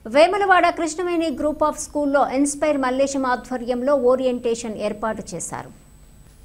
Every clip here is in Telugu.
వేములవాడ కృష్ణవేణి గ్రూప్ ఆఫ్ స్కూల్లో ఇన్స్పైర్ మల్లేశం ఆధ్వర్యంలో ఓరియంటేషన్ ఏర్పాటు చేశారు.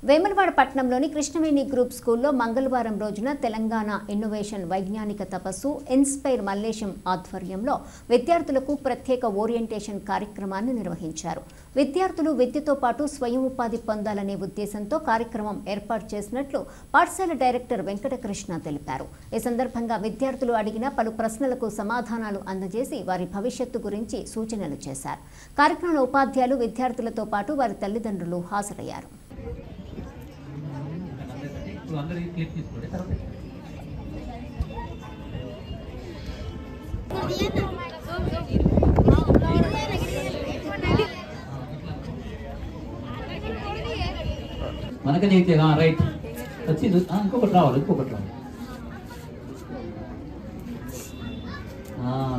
వేములవాడ పట్టణంలోని కృష్ణవేణి గ్రూప్ స్కూల్లో మంగళవారం రోజున తెలంగాణ ఇన్నోవేషన్ వైజ్ఞానిక తపస్సు ఇన్స్పైర్ మల్లేశం ఆధ్వర్యంలో విద్యార్థులకు ప్రత్యేక ఓరియంటేషన్ కార్యక్రమాన్ని నిర్వహించారు. విద్యార్థులు విద్యతో పాటు స్వయం ఉపాధి పొందాలనే ఉద్దేశంతో కార్యక్రమం ఏర్పాటు చేసినట్లు పాఠశాల డైరెక్టర్ వెంకటకృష్ణ తెలిపారు. ఈ సందర్భంగా విద్యార్థులు అడిగిన పలు ప్రశ్నలకు సమాధానాలు అందజేసి వారి భవిష్యత్తు గురించి సూచనలు చేశారు. కార్యక్రమంలో ఉపాధ్యాయులు విద్యార్థులతో పాటు వారి తల్లిదండ్రులు హాజరయ్యారు. మనకనే రైట్ వచ్చి ఇంకొకటి రావాలి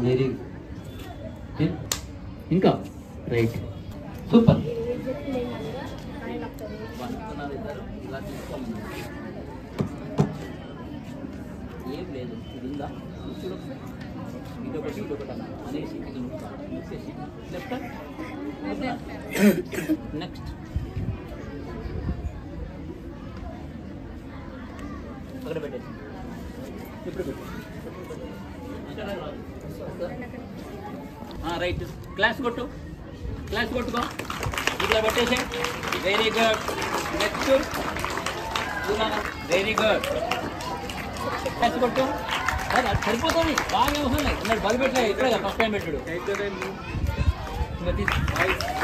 వెరీ ఇంకా రైట్ సూపర్ ఏం లేదు ఇది ఉందా ఇదొకటి అనేసి నెక్స్ట్ అక్కడ పెట్టేసి ఇప్పుడు పెట్టు రైట్ క్లాస్ కొట్టుకో ఇట్లా పెట్టేసి very good next very good class కొట్టు సరిపోతుంది బాగా అవసరం లేదు బలి పెట్టలే ఇక్కడ ఫస్ట్ టైం పెట్టాడు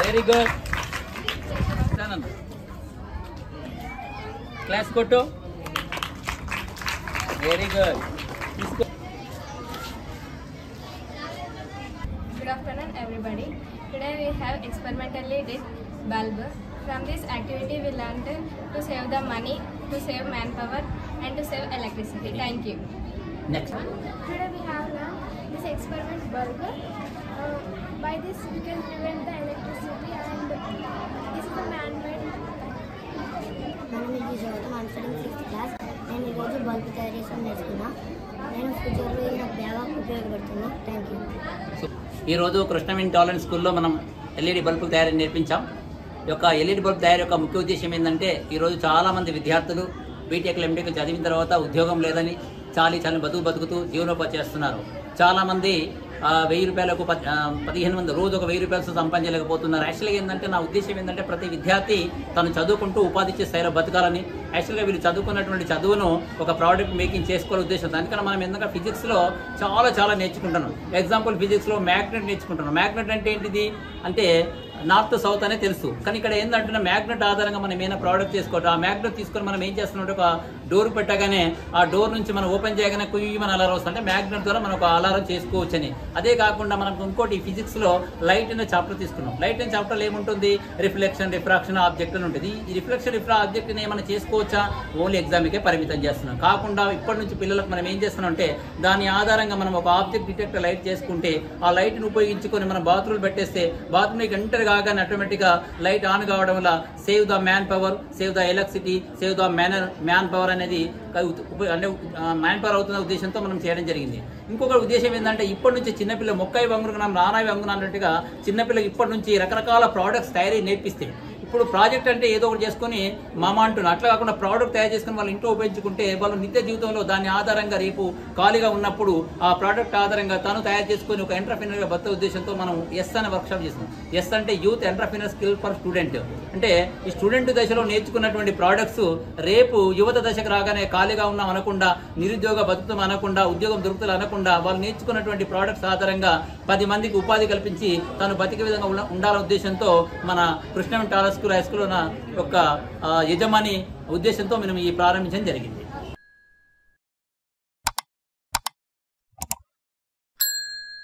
వెరీ గుడ్ క్లాస్ కొట్టు very good Good afternoon everybody. Today we have experimentally did bulb. From this activity we learned to save the money, to save manpower and to save electricity. Thank you. Next. Today we have learned this experiment bulb. By this we can prevent the electricity and this is the man-made. My name is Jyoti. I am studying 6th class. నేను ఈరోజు బల్బ్ తయారు చేసుకుని నేర్చుకున్నా. నేను ఫ్యూచర్లో ఇది నాకు బాగా ఉపయోగపడుతుంది. Thank you. ఈరోజు కృష్ణవేణి టాలెంట్ స్కూల్లో మనం ఎల్ఈడి బల్బు తయారీ నేర్పించాం. ఈ యొక్క ఎల్ఈడి బల్బు తయారీ యొక్క ముఖ్య ఉద్దేశం ఏంటంటే ఈరోజు చాలామంది విద్యార్థులు బీటెక్ ఎంటెక్ చదివిన తర్వాత ఉద్యోగం లేదని చాలీ బతుకుతూ జీవనోపాధి చేస్తున్నారు. చాలామంది 1000 రూపాయలకు 15 మంది రోజు ఒక 1000 రూపాయలు సంపాదించలేకపోతున్నారు. యాక్చువల్గా ఏంటంటే నా ఉద్దేశం ఏంటంటే ప్రతి విద్యార్థి తను చదువుకుంటూ ఉపాధి ఇచ్చే స్థాయిలో బతకాలని. యాక్చువల్గా వీళ్ళు చదువుకున్నటువంటి చదువును ఒక ప్రోడక్ట్ మేకింగ్ చేసుకోవాలని ఉద్దేశం. దానికన్నా మనం ఎందుకంటే ఫిజిక్స్లో చాలా నేర్చుకుంటున్నాం. ఎగ్జాంపుల్ ఫిజిక్స్లో మ్యాగ్నెట్ నేర్చుకుంటున్నాం. మ్యాగ్నెట్ అంటే ఏంటిది అంటే నార్త్ సౌత్ అనే తెలుసు. కానీ ఇక్కడ ఏంటంటే మ్యాగ్నెట్ ఆధారంగా మనం ఏమైనా ప్రోడక్ట్ చేసుకోవటం. ఆ మ్యాగ్నెట్ తీసుకొని మనం ఏం చేస్తున్నామంటే ఒక డోర్ పెట్టగానే ఆ డోర్ నుంచి మనం ఓపెన్ చేయగానే కుయ్యమని అలారం వస్తుంది. అంటే మ్యాగ్నెట్ ద్వారా మనం ఒక అలారం చేసుకోవచ్చు అని. అదే కాకుండా మనం ఇంకోటి ఫిజిక్స్లో లైట్ అనే చాప్టర్ తీసుకున్నాం. లైట్ అనే చాప్టర్లో ఏముంటుంది రిఫ్లెక్షన్ రిఫ్రాక్షన్ ఆబ్జెక్ట్ అని ఉంటుంది. ఈ రిఫ్లెక్షన్ ఆబ్జెక్ట్ని ఏమైనా చేసుకోవచ్చా ఓన్లీ ఎగ్జామ్కే పరిమితం చేస్తున్నాం. కాకుండా ఇప్పటి నుంచి పిల్లలకు మనం ఏం చేస్తున్నాం అంటే దాని ఆధారంగా మనం ఒక ఆబ్జెక్ట్ డిటెక్టర్ లైట్ చేసుకుంటే ఆ లైట్ని ఉపయోగించుకొని మనం బాత్రూమ్ పెట్టేస్తే బాత్రూమ్కి ఎంటర్ కాగానే ఆటోమేటిక్గా లైట్ ఆన్ కావడం వల్ల save the man power, save the electricity, save the man power అనేది అంటే మ్యాన్ పవర్ అవుతున్న ఉద్దేశంతో మనం చేయడం జరిగింది. ఇంకొక ఉద్దేశం ఏంటంటే ఇప్పటి నుంచి చిన్నపిల్ల మొక్కై వంగుకున్నాం నానాయి వంగున అన్నట్టుగా చిన్నపిల్లకి ఇప్పటి నుంచి రకరకాల ప్రోడక్ట్స్ తయారీ నేర్పిస్తే ఇప్పుడు ప్రాజెక్ట్ అంటే ఏదో ఒకటి చేసుకొని మామ అంటున్నారు. అట్లా కాకుండా ప్రోడక్ట్ తయారు చేసుకుని వాళ్ళు ఇంట్లో ఉపయోగించుకుంటే వాళ్ళు నిత్య జీవితంలో దాని ఆధారంగా రేపు ఖాళీగా ఉన్నప్పుడు ఆ ప్రోడక్ట్ ఆధారంగా తను తయారు చేసుకొని ఒక ఎంటర్‌ప్రెన్యూర్‌గా బతికే ఉద్దేశంతో మనం ఎస్ అనే వర్క్షాప్ చేస్తున్నాం. ఎస్ అంటే youth entrepreneur skill for student. అంటే ఈ స్టూడెంట్ దశలో నేర్చుకున్నటువంటి ప్రోడక్ట్స్ రేపు యువత దశకు రాగానే ఖాళీగా ఉన్నాం అనకుండా నిరుద్యోగ బతుకుతాం అనకుండా ఉద్యోగం దొరుకుతుంది అనకుండా వాళ్ళు నేర్చుకున్నటువంటి ప్రోడక్ట్స్ ఆధారంగా 10 మందికి ఉపాధి కల్పించి తను బతికే విధంగా ఉండాలనే ఉద్దేశంతో మన Krishnaveni talent school high school ఒక యజమాని ఉద్దేశంతో మనం ఈ ప్రారంభించడం జరిగింది.